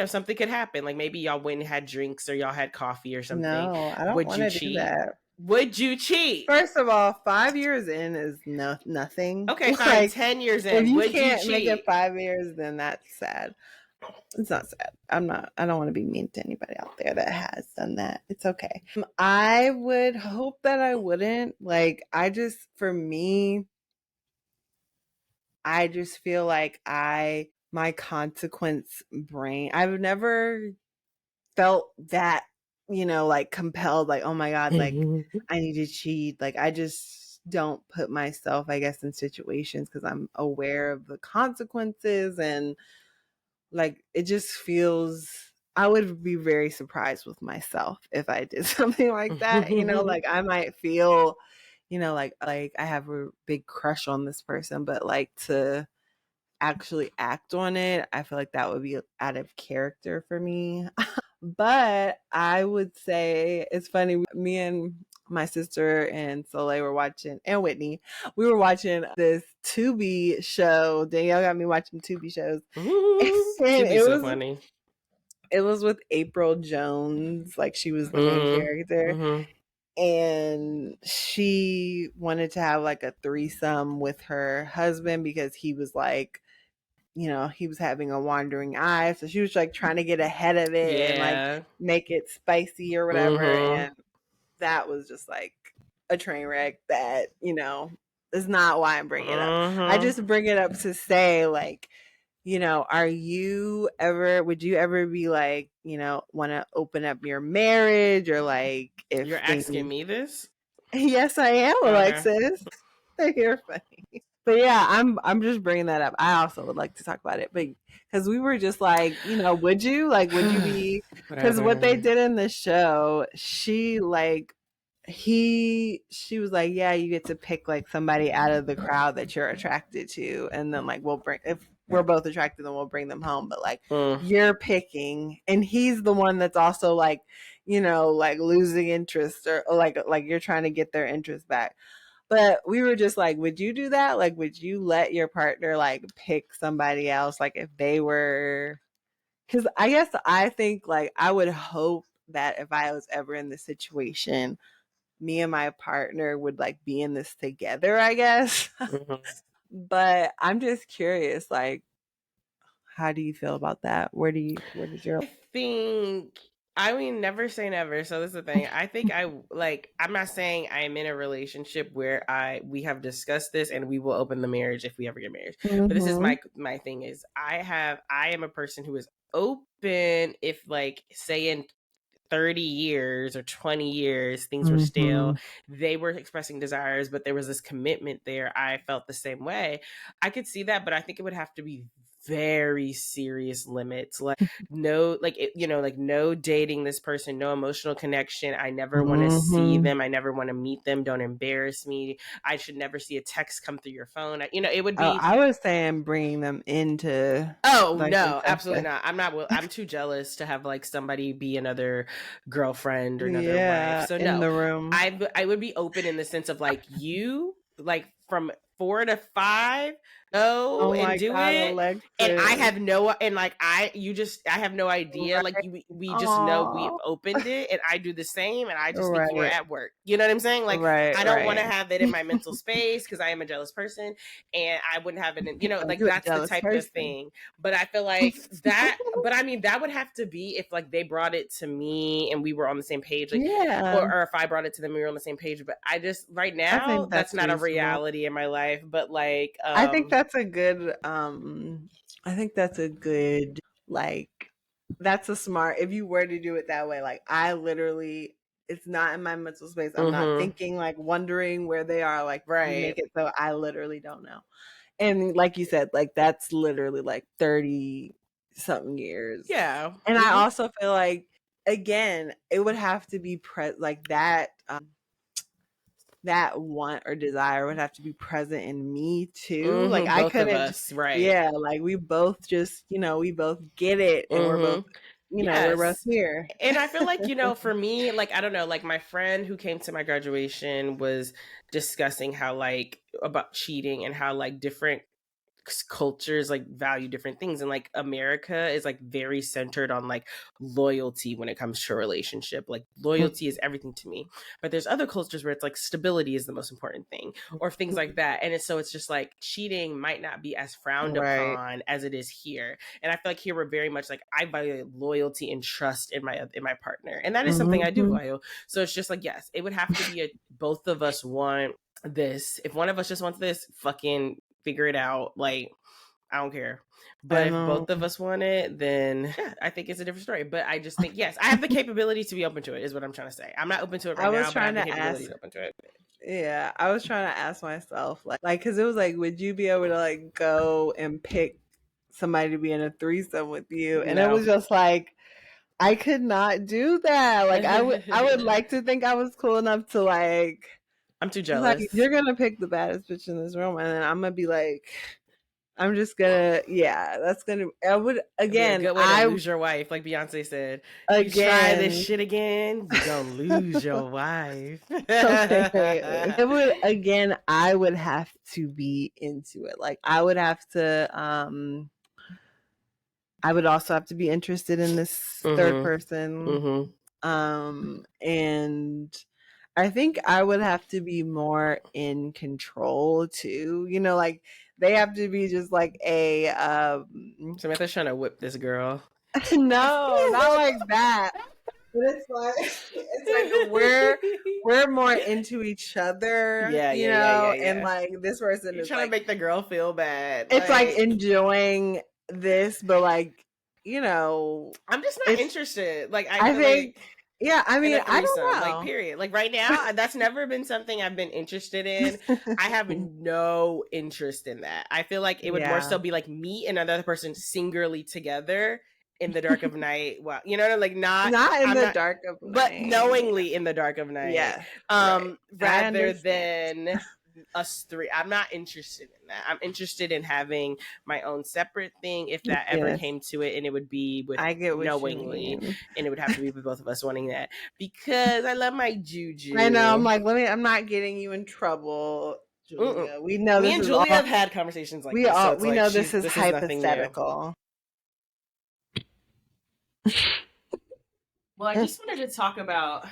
something could happen. Like maybe y'all went and had drinks or y'all had coffee or something. No, I don't Would want you to do cheat? that. Would you cheat? First of all, 5 years in is nothing. Okay, fine. Like, 10 years if in, you would you can't make it cheat? 5 years, then that's sad. It's not sad. I don't want to be mean to anybody out there that has done that. It's okay. I would hope that I wouldn't. Like, for me, I just feel like my consequence brain, I've never felt that, like compelled, like, oh my God, like I need to cheat. Like, I just don't put myself, I guess, in situations because I'm aware of the consequences, and like it just feels, I would be very surprised with myself if I did something like that. Like I might feel, like I have a big crush on this person, but like to actually act on it, I feel like that would be out of character for me. But I would say it's funny. Me and my sister and Soleil were watching, and Whitney, we were watching this Tubi show. Danielle got me watching Tubi shows, To and be so funny. it was with April Jones, like she was the main Mm-hmm. character, Mm-hmm. and she wanted to have like a threesome with her husband because he was like, he was having a wandering eye. So she was like trying to get ahead of it and like Yeah. make it spicy or whatever. Mm-hmm. And that was just like a train wreck that, is not why I'm bringing it up. I Mm-hmm. just bring it up to say, like, would you ever be like, want to open up your marriage, or like if You're things, asking me this? yes, I am, Okay. Alexis. You're funny. But yeah, I'm just bringing that up. I also would like to talk about it, but because we were just like, would you be? Because what they Whatever. did in the show, she was like, yeah, you get to pick like somebody out of the crowd that you're attracted to, and then like if we're both attracted, then we'll bring them home. But like Mm. you're picking, and he's the one that's also like, like losing interest, or like you're trying to get their interest back. But we were just like, would you do that? Like, would you let your partner like pick somebody else? Like, if they were, because I guess I think like I would hope that if I was ever in this situation, me and my partner would like be in this together, I guess. Mm-hmm. But I'm just curious, like, how do you feel about that? Where does your think I mean never say never. So this is the thing. I think I'm not saying I'm in a relationship where we have discussed this and we will open the marriage if we ever get married. But this is my thing is I am a person who is open if like say in 30 years or 20 years things were stale, they were expressing desires but there was this commitment there, I felt the same way. I could see that, but I think it would have to be very serious limits, like no, like like no dating this person, no emotional connection, I never want to see them, I never want to meet them, don't embarrass me, I should never see a text come through your phone, it would be I was saying bringing them into like no, absolutely not. I'm too jealous to have like somebody be another girlfriend or another wife. So in no, the room. I would be open in the sense of like you like from 4 to 5 go and do God, it, Alexis. and I have no, and like I have no idea, right. like we just know we've opened it, and I do the same, and I just think you were at work, you know what I'm saying, like I don't want to have it in my mental space because I am a jealous person and I wouldn't have it in, like that's the type of thing. But I feel like that, but I mean that would have to be if like they brought it to me and we were on the same page, like or if I brought it to them and we were on the same page. But I just right now that's not reasonable. A reality in my life. But like I think that's a good like that's a smart, if you were to do it that way, like I literally, it's not in my mental space, I'm not thinking like wondering where they are, like you make it so I literally don't know. And like you said, like that's literally like 30 something years. Yeah. And I also feel like again it would have to be like that that want or desire would have to be present in me too. Like I couldn't of us, right? Yeah, like we both just, we both get it, and we're both, we're both here. And I feel like, for me, like I don't know, like my friend who came to my graduation was discussing how like about cheating and how like different cultures like value different things, and like America is like very centered on like loyalty when it comes to a relationship, like loyalty is everything to me. But there's other cultures where it's like stability is the most important thing, or things like that. And so it's just like cheating might not be as frowned upon as it is here. And I feel like here we're very much like I value loyalty and trust in my partner, and that is something I do value. So it's just like, yes, it would have to be both of us want this. If one of us just wants this, fucking figure it out, like I don't care. But if both of us want it, then I think it's a different story. But I just think, yes, I have the capability to be open to it, is what I'm trying to say. I'm not open to it right now, but I have the capability to open to it. Yeah, I was trying to ask myself, like, because it was like, would you be able to like go and pick somebody to be in a threesome with you? And it was just like, I could not do that. Like, I would like to think I was cool enough to like. I'm too jealous. Like, you're gonna pick the baddest bitch in this room, and then I'm gonna be like, I'm just gonna, that's gonna. I would again. Be a good way to lose your wife, like Beyonce said. Again, you try this shit again, you're gonna lose your wife. It would again. I would have to be into it. Like I would have to. I would also have to be interested in this third person. And I think I would have to be more in control too. Like they have to be just like a Samantha's trying to whip this girl. No, not like that. But it's like we're more into each other. And like this person You're is trying to make the girl feel bad. It's like enjoying this, but like, I'm just not interested. Like I think I mean, I don't know. Like, period. Like, right now, that's never been something I've been interested in. I have no interest in that. I feel like it would more so be like me and another person singularly together in the dark of night. Well, like not in the dark of night, but knowingly in the dark of night. Yeah. Rather than us three. I'm not interested in that. I'm interested in having my own separate thing if that ever came to it, and it would be with knowingly, and it would have to be with both of us wanting that, because I love my juju. I know. I'm like, I'm not getting you in trouble, Julia. We know me and Julia have had conversations like this. So we know this is hypothetical. Well, I just wanted to talk about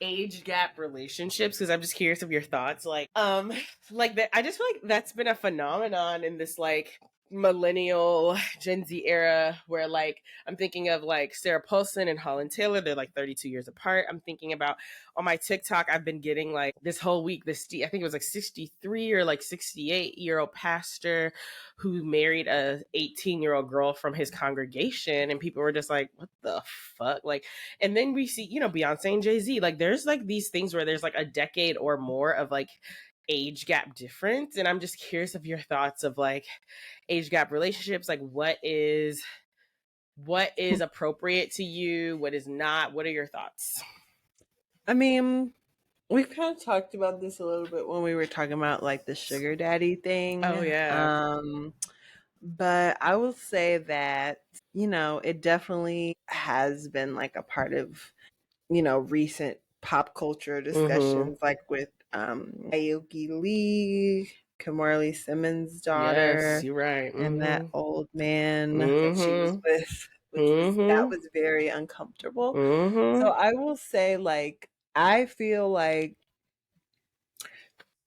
age gap relationships because I'm just curious of your thoughts. Like that, I just feel like that's been a phenomenon in this like millennial Gen Z era where like I'm thinking of like Sarah Paulson and Holland Taylor. They're like 32 years apart. I'm thinking about on my TikTok, I've been getting like this whole week, I think it was like 63 or like 68-year-old pastor who married a 18-year-old girl from his congregation. And people were just like, what the fuck? Like, and then we see, you know, Beyonce and Jay-Z. Like there's like these things where there's like a decade or more of like age gap difference. And I'm just curious of your thoughts of like age gap relationships, like what is appropriate to you, what is not, what are your thoughts? I mean, we've kind of talked about this a little bit when we were talking about like the sugar daddy Oh thing. yeah. But I will say that, you know, it definitely has been like a part of, you know, recent pop culture Mm-hmm. discussions, like with Aoki Lee, Kimberly Simmons' Yes, daughter, you're right. and that Mm-hmm. old man that she was Mm-hmm. with, which was that Mm-hmm. was very uncomfortable. So Mm-hmm. I will say, like, I feel like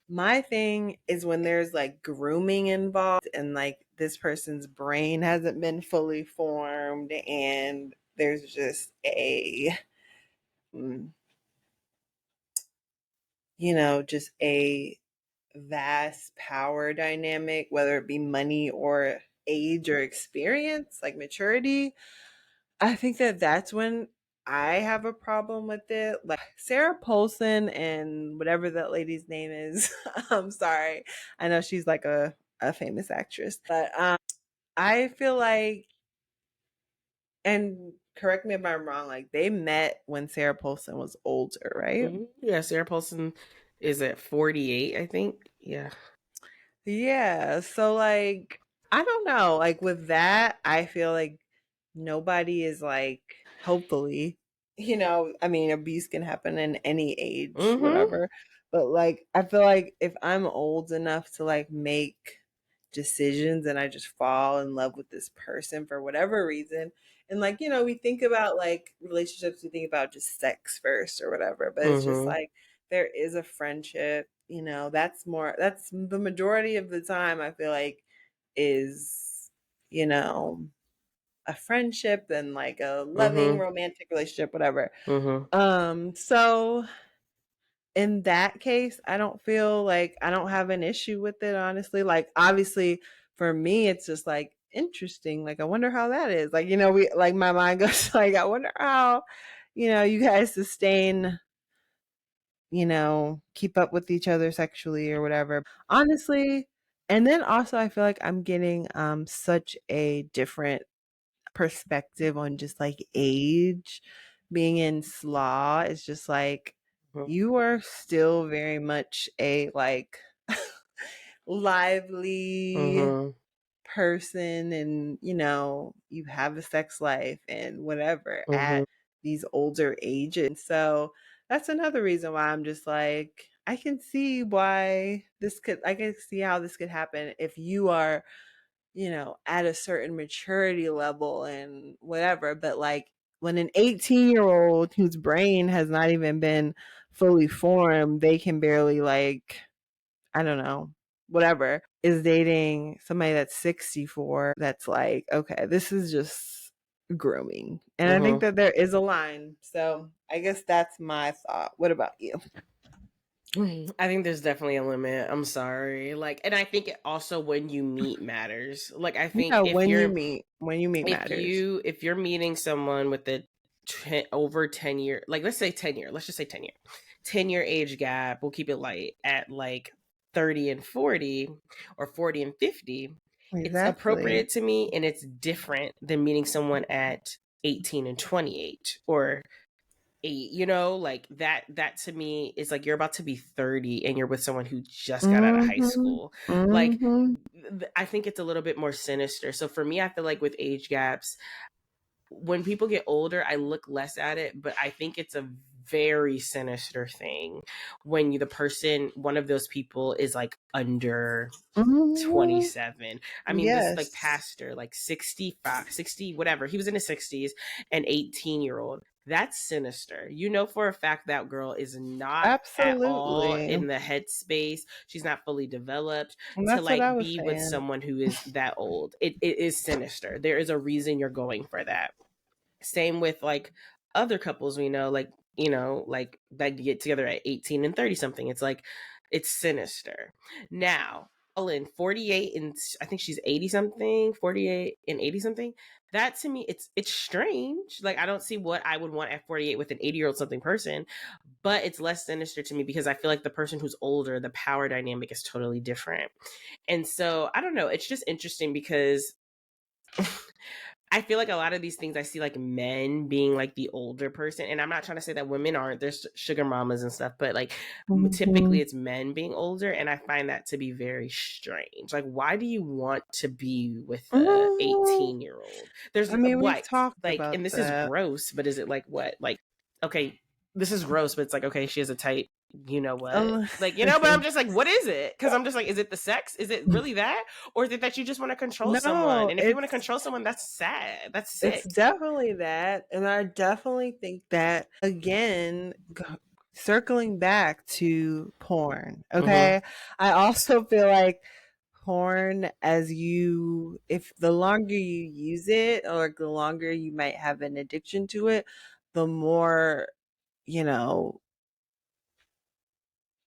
my thing is when there's like grooming involved and like this person's brain hasn't been fully formed and there's just a mm, you know, just a vast power dynamic, whether it be money or age or experience, like maturity. I think that that's when I have a problem with it. Like Sarah Paulson and whatever that lady's name is. I'm sorry. I know she's like a famous actress, but I feel like, and correct me if I'm wrong, like they met when Sarah Paulson was older, right? Mm-hmm. Yeah, Sarah Paulson is at 48, I think. Yeah. Yeah. So like I don't know. Like with that, I feel like nobody is like hopefully, you know, I mean abuse can happen in any age, Mm-hmm. whatever. But like I feel like if I'm old enough to like make decisions and I just fall in love with this person for whatever reason. And like, you know, we think about like relationships, we think about just sex first or whatever, but it's just Mm-hmm. like there is a friendship, you know, that's the majority of the time I feel like is, you know, a friendship and like a loving Mm-hmm. romantic relationship, whatever. Mm-hmm. So in that case, I don't feel like I don't have an issue with it, honestly. Like, obviously, for me, it's just like interesting. Like, I wonder how that is. Like, you know, we like my mind goes like, I wonder how, you know, you guys sustain, you know, keep up with each other sexually or whatever. Honestly, and then also I feel like I'm getting such a different perspective on just like age being in slaw. It's just like you are still very much a like lively Mm-hmm. person and you know you have a sex life and whatever Mm-hmm. at these older ages. So that's another reason why I'm just like I can see why this could I can see how this could happen if you are, you know, at a certain maturity level and whatever. But like when an 18-year-old whose brain has not even been fully formed, they can barely like, I don't know, whatever, is dating somebody that's 64, that's like, okay, this is just grooming. And I think Mm-hmm. that there is a line. So I guess that's my thought. What about you? I think there's definitely a limit. I'm sorry. Like, and I think it also when you meet matters. Like, I think Yeah, when you meet matters. if you're meeting someone with a over 10 year, like let's say 10 year, let's just say 10 year age gap. We'll keep it light at like 30 and 40 or 40 and 50. It's Exactly. appropriate to me, and it's different than meeting someone at 18 and 28 or 8, you know, like that to me is like you're about to be 30 and you're with someone who just got out of high Mhm. school. Like Mhm. I think it's a little bit more sinister. So for me, I feel like with age gaps, when people get older, I look less at it, but I think it's a very sinister thing when the person, one of those people is like under Mhm. 27. I mean, this like Yes. pastor, like 65, 60, whatever. He was in his 60s, an 18-year-old. that's sinister. You know for a fact that girl is not at all Absolutely. in the headspace. She's not fully developed And to that's what I like was be with saying. someone who is that old. It is sinister. There is a reason you're going for that. Same with like other couples we know, like, you know, like that get together at 18 and 30 something. It's like, it's sinister. Now, Ellen, 48 and I think she's 80 something, 48 and 80 something. That to me, it's strange. Like, I don't see what I would want at 48 with an 80-year-old something person, but it's less sinister to me because I feel like the person who's older, the power dynamic is totally different. And so I don't know. It's just interesting because I feel like a lot of these things I see like men being like the older person, and I'm not trying to say that women aren't. There's sugar mamas and stuff, but like typically it's men being older, and I find that to be very strange. Like, why do you want to be with a Mm, 18-year-old? There's I mean, we've what talked like, about and this is that. gross, but is it like what like okay? This is gross, but it's like okay, she has a type. You know what? Um, Like, you know, but I'm just like, what is it? Because I'm just like, is it the sex? Is it really that? Or is it that you just want to control someone? no, And if you want to control someone, that's sad. That's it's sick. definitely that. And I definitely think that, again, circling back to porn, Mm-hmm. okay? I also feel like porn, if the longer you use it or the longer you might have an addiction to it, the more, you know,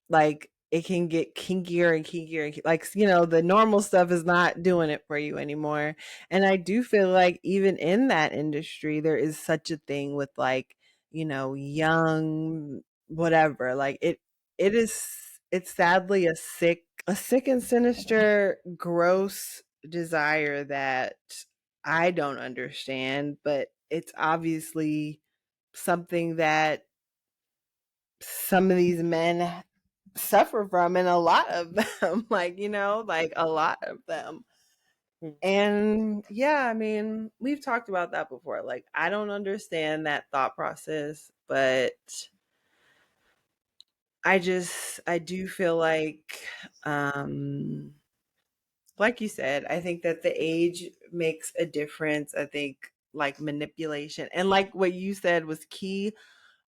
like it can get kinkier and kinkier and like, you know, the normal stuff is not doing it for you anymore. And I do feel like even in that industry there is such a thing with, like, you know, young whatever, like it's sadly a sick and sinister gross desire that I don't understand, but it's obviously something that some of these men suffer from, and a lot of them, like, you know, like a lot of them. And yeah, I mean, we've talked about that before. Like, I don't understand that thought process, but I do feel um like you said, I think that the age makes a difference. I think like manipulation and like what you said was key,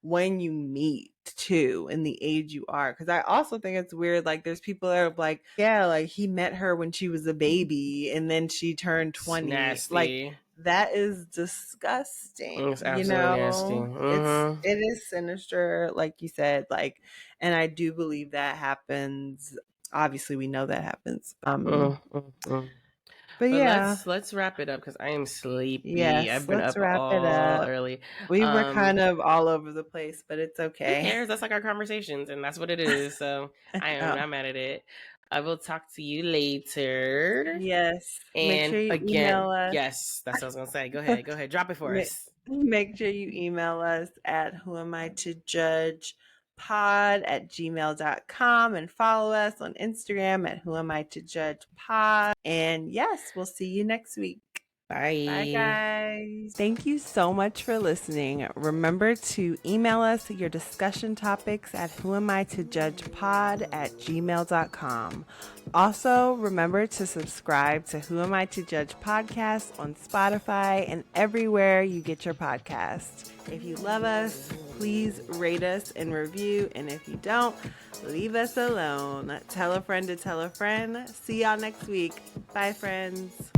when you meet too and the age you are, because I also think it's weird, like there's people that are like, yeah, like he met her when she was a baby and then she turned It's 20, like nasty. that is disgusting, It's you absolutely nasty. know. Mm-hmm. It is sinister, like you said, like, and I do believe that happens. Obviously we know that happens. Mm-hmm. But But yeah, let's wrap it up because I am sleepy. yes, I've been let's up wrap it all up. early. We were Um, kind of all over the place, but it's who okay. cares? That's like our conversations, and that's what it is. So I am Oh. not mad at it. I will talk to you later. Yes. Make And sure you again, email us. yes, that's what I was gonna say. Go ahead, go ahead, drop it for us. Make sure you email us at whoamitojudgepod@gmail.com and follow us on Instagram at whoamitojudgepod. And yes, we'll see you next week. Bye, Bye. guys. Thank you so much for listening. Remember to email us your discussion topics at whoamitojudgepod@gmail.com. Also, remember to subscribe to Who Am I to Judge podcast on Spotify and everywhere you get your podcast. If you love us, please rate us and review. And if you don't, leave us alone. Tell a friend to tell a friend. See y'all next week. Bye, friends.